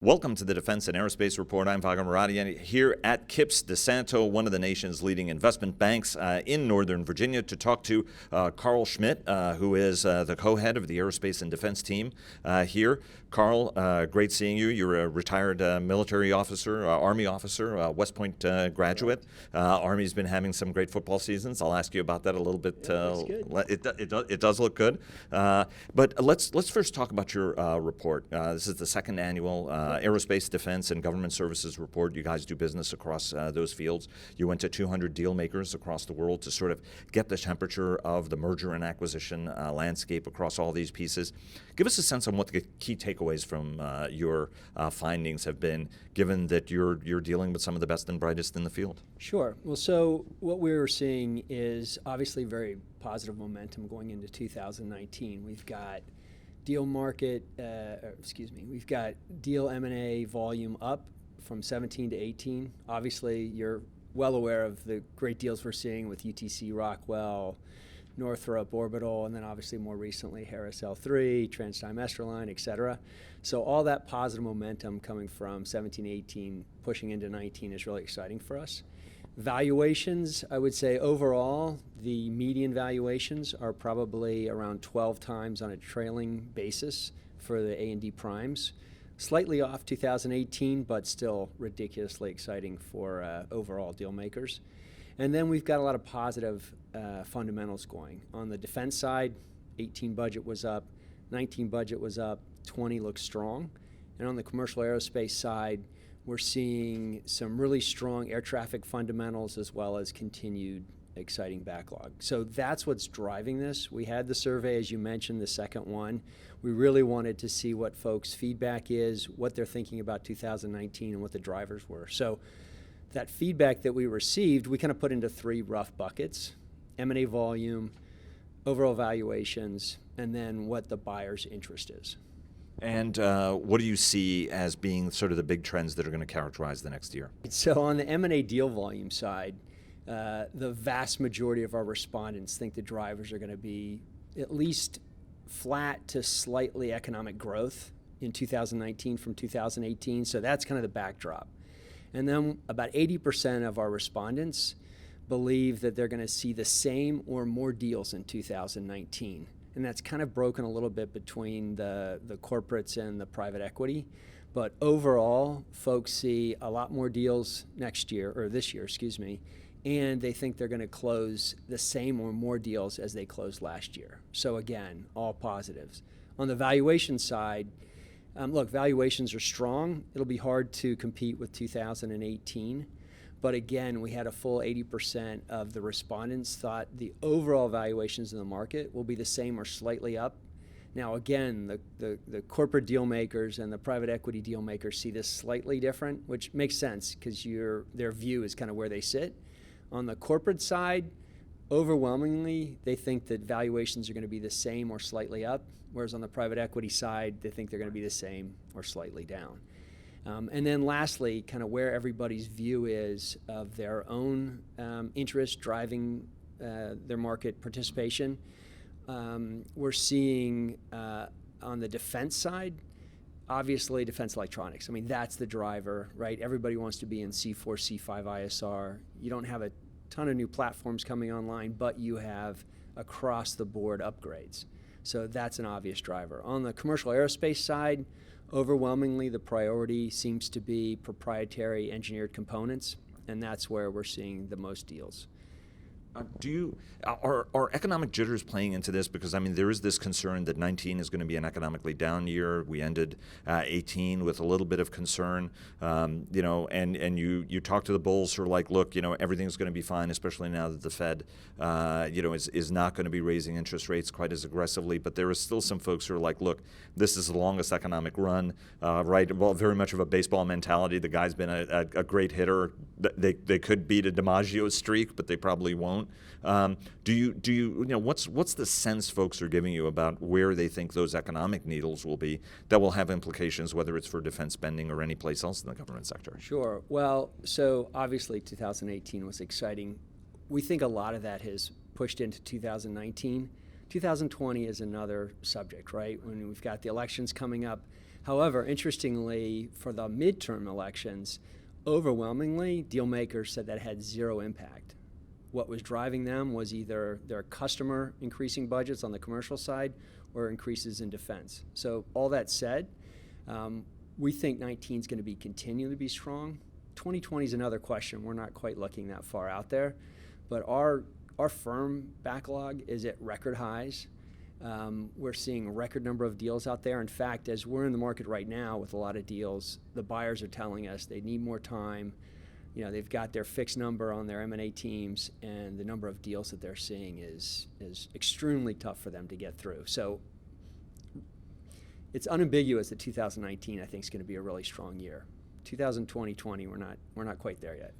Welcome to the Defense and Aerospace Report. I'm Vago Muradian here at KippsDeSanto's, one of the nation's leading investment banks in Northern Virginia, to talk to Karl Schmidt, who is the co-head of the Aerospace and Defense team here. Karl, great seeing you. You're a retired military officer, Army officer, West Point graduate. Army's been having some great football seasons. I'll ask you about that a little bit. It does look good. But let's first talk about your report. This is the second annual Aerospace, Defense, and Government Services Report. You guys do business across those fields. You went to 200 deal makers across the world to sort of get the temperature of the merger and acquisition landscape across all these pieces. Give us a sense on what the key takeaways from your findings have been, given that you're dealing with some of the best and brightest in the field. Sure. Well, so what we're seeing is obviously very positive momentum going into 2019. We've got deal market, we've got deal M&A volume up from 17 to 18. Obviously, you're well aware of the great deals we're seeing with UTC Rockwell, Northrop Orbital, and then obviously more recently Harris L3, TransDigm Esterline, et cetera. So all that positive momentum coming from 17, 18, pushing into 19 is really exciting for us. Valuations, I would say overall, the median valuations are probably around 12 times on a trailing basis for the A&D primes. Slightly off 2018, but still ridiculously exciting for overall deal makers. And then we've got a lot of positive fundamentals going. On the defense side, 18 budget was up, 19 budget was up, 20 looks strong. And on the commercial aerospace side, we're seeing some really strong air traffic fundamentals as well as continued exciting backlog. So that's what's driving this. We had the survey, as you mentioned, the second one. We really wanted to see what folks' feedback is, what they're thinking about 2019, and what the drivers were. So that feedback that we received, we kind of put into three rough buckets: M&A volume, overall valuations, and then what the buyer's interest is. And what do you see as being sort of the big trends that are going to characterize the next year? So on the M&A deal volume side, the vast majority of our respondents think the drivers are going to be at least flat to slightly economic growth in 2019 from 2018. So that's kind of the backdrop. And then about 80% of our respondents believe that they're going to see the same or more deals in 2019. And that's kind of broken a little bit between the corporates and the private equity. But overall, folks see a lot more deals this year, and they think they're going to close the same or more deals as they closed last year. So again, all positives. On the valuation side, look, valuations are strong. It'll be hard to compete with 2018. But again, we had a full 80% of the respondents thought the overall valuations in the market will be the same or slightly up. Now, again, the corporate deal makers and the private equity deal makers see this slightly different, which makes sense because their view is kind of where they sit. On the corporate side, overwhelmingly, they think that valuations are going to be the same or slightly up, whereas on the private equity side, they think they're going to be the same or slightly down. And then lastly, kind of where everybody's view is of their own interest driving their market participation. We're seeing on the defense side, obviously defense electronics. I mean, that's the driver, right? Everybody wants to be in C4, C5 ISR. You don't have a ton of new platforms coming online, but you have across the board upgrades. So that's an obvious driver. On the commercial aerospace side, overwhelmingly, the priority seems to be proprietary engineered components, and that's where we're seeing the most deals. Are economic jitters playing into this? Because, I mean, there is this concern that 19 is going to be an economically down year. We ended 18 with a little bit of concern, and you talk to the bulls who are like, look, everything's going to be fine, especially now that the Fed, is not going to be raising interest rates quite as aggressively. But there are still some folks who are like, look, this is the longest economic run, right? Well, very much of a baseball mentality. The guy's been a great hitter. They could beat a DiMaggio streak, but they probably won't. What's the sense folks are giving you about where they think those economic needles will be that will have implications, whether it's for defense spending or any place else in the government sector? Sure. Well, so obviously 2018 was exciting. We think a lot of that has pushed into 2019. 2020 is another subject, right? When we've got the elections coming up, However, interestingly, for the midterm elections, overwhelmingly, deal makers said that had zero impact. What was driving them was either their customer increasing budgets on the commercial side or increases in defense. So all that said, we think 19 is going to continue to be strong. 2020 is another question. We're not quite looking that far out there, but our firm backlog is at record highs. We're seeing a record number of deals out there. In fact, as we're in the market right now with a lot of deals, the buyers are telling us they need more time. You know, they've got their fixed number on their M&A teams, and the number of deals that they're seeing is extremely tough for them to get through. So it's unambiguous that 2019, I think, is going to be a really strong year. 2020, we're not quite there yet.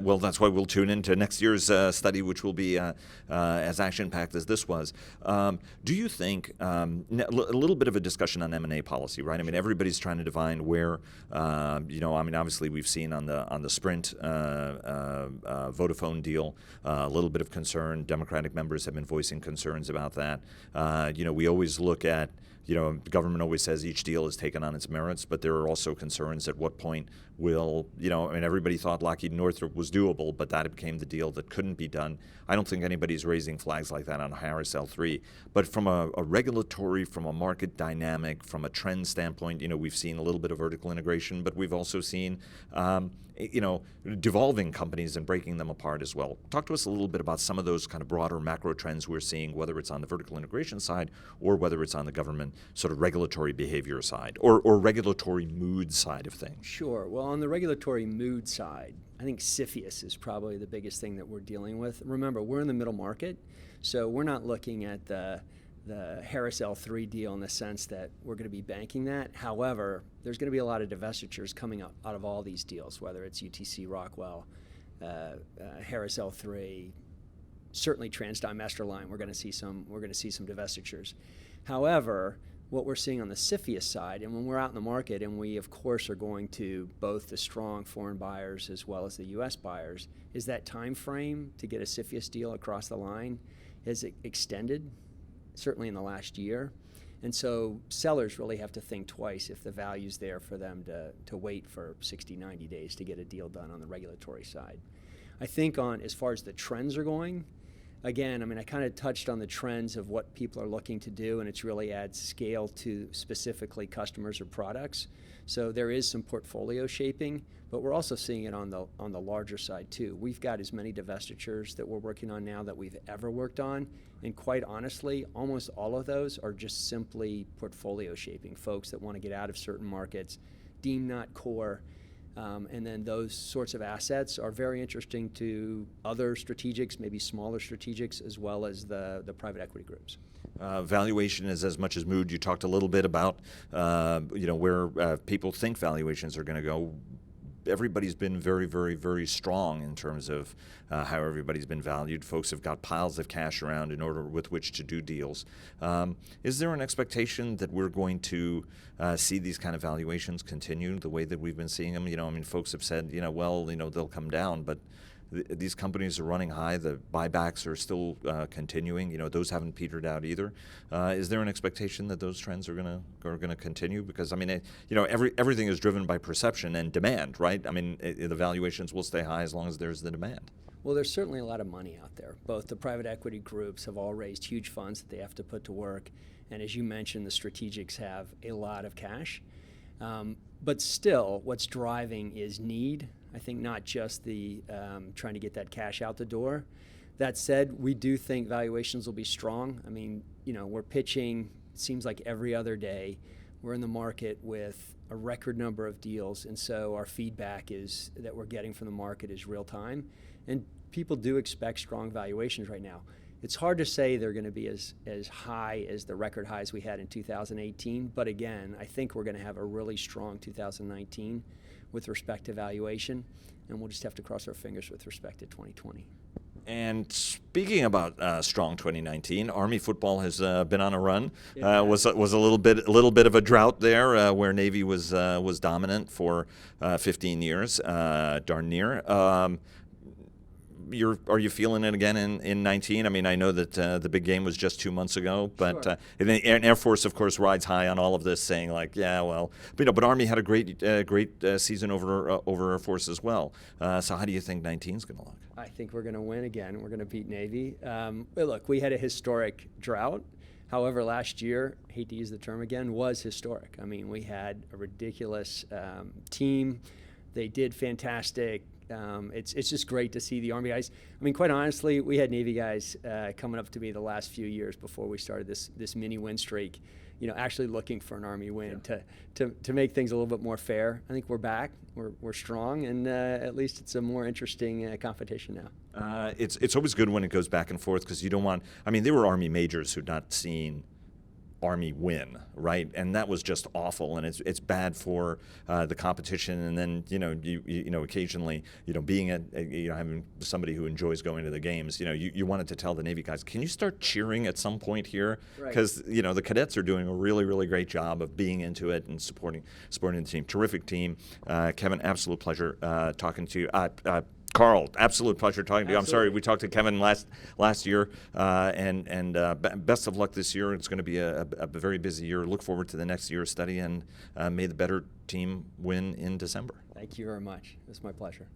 Well, that's why we'll tune into next year's study, which will be as action-packed as this was. Do you think a little bit of a discussion on M&A policy, right? I mean, everybody's trying to divine where, obviously we've seen on the Sprint Vodafone deal a little bit of concern. Democratic members have been voicing concerns about that. We always look at. The government always says each deal is taken on its merits, but there are also concerns at what point will, everybody thought Lockheed Northrop was doable, but that became the deal that couldn't be done. I don't think anybody's raising flags like that on Harris L3. But from a regulatory, from a market dynamic, from a trend standpoint, we've seen a little bit of vertical integration, but we've also seen, devolving companies and breaking them apart as well. Talk to us a little bit about some of those kind of broader macro trends we're seeing, whether it's on the vertical integration side or whether it's on the government sort of regulatory behavior side or regulatory mood side of things. Sure. Well, on the regulatory mood side, I think CFIUS is probably the biggest thing that we're dealing with. Remember, we're in the middle market, so we're not looking at the Harris L3 deal in the sense that we're going to be banking that. However, there's going to be a lot of divestitures coming out of all these deals, whether it's UTC Rockwell, Harris L3, certainly TransDigm Esterline. We're going to see some divestitures. However, what we're seeing on the CFIUS side, and when we're out in the market, and we of course are going to both the strong foreign buyers as well as the U.S. buyers, is that time frame to get a CFIUS deal across the line has extended, certainly in the last year. And so sellers really have to think twice if the value's there for them to wait for 60, 90 days to get a deal done on the regulatory side. I think as far as the trends are going, again, I kind of touched on the trends of what people are looking to do, and it's really add scale to specifically customers or products. So there is some portfolio shaping, but we're also seeing it on the larger side too. We've got as many divestitures that we're working on now that we've ever worked on, and quite honestly, almost all of those are just simply portfolio shaping. Folks that want to get out of certain markets, deem not core. And then those sorts of assets are very interesting to other strategics, maybe smaller strategics, as well as the private equity groups. Valuation is as much as mood. You talked a little bit about where people think valuations are going to go. Everybody's been very, very, very strong in terms of how everybody's been valued. Folks have got piles of cash around in order with which to do deals. Is there an expectation that we're going to see these kind of valuations continue the way that we've been seeing them? Folks have said, they'll come down, but these companies are running high. The buybacks are still continuing. Those haven't petered out either. Is there an expectation that those trends are going to continue? Because everything is driven by perception and demand, right? The valuations will stay high as long as there's the demand. Well, there's certainly a lot of money out there. Both the private equity groups have all raised huge funds that they have to put to work, and as you mentioned, the strategics have a lot of cash. But still, what's driving is need. I think not just the trying to get that cash out the door. That said, we do think valuations will be strong. We're pitching, it seems like every other day. We're in the market with a record number of deals, and so our feedback is that we're getting from the market is real time. And people do expect strong valuations right now. It's hard to say they're going to be as high as the record highs we had in 2018, but again, I think we're going to have a really strong 2019 with respect to valuation, and we'll just have to cross our fingers with respect to 2020. And speaking about strong 2019, Army football has been on a run. Yeah. Was a little bit of a drought there, where Navy was dominant for 15 years, darn near. are you feeling it again in 19? I mean, I know that the big game was just 2 months ago, but Sure. And the Air Force, of course, rides high on all of this, saying like, yeah, well, but Army had a great season over Air Force as well. So how do you think 19 is going to look? I think we're going to win again. We're going to beat Navy. Look, we had a historic drought. However, last year, hate to use the term again, was historic. I mean, we had a ridiculous team. They did fantastic. It's just great to see the Army guys. I mean, quite honestly, we had Navy guys coming up to me the last few years before we started this mini win streak, actually looking for an Army win to make things a little bit more fair. I think we're back. We're strong, and at least it's a more interesting competition now. It's always good when it goes back and forth because you don't want. I mean, there were Army majors who'd not seen Army win, right? And that was just awful, and it's bad for the competition. And then you occasionally being having somebody who enjoys going to the games, you wanted to tell the Navy guys, can you start cheering at some point here? Because the cadets are doing a really great job of being into it and supporting the team. Terrific team, Kevin. Absolute pleasure talking to you. Karl, absolute pleasure talking to you. I'm sorry, we talked to Kevin last year, and best of luck this year. It's going to be a very busy year. Look forward to the next year's study, and may the better team win in December. Thank you very much. It's my pleasure.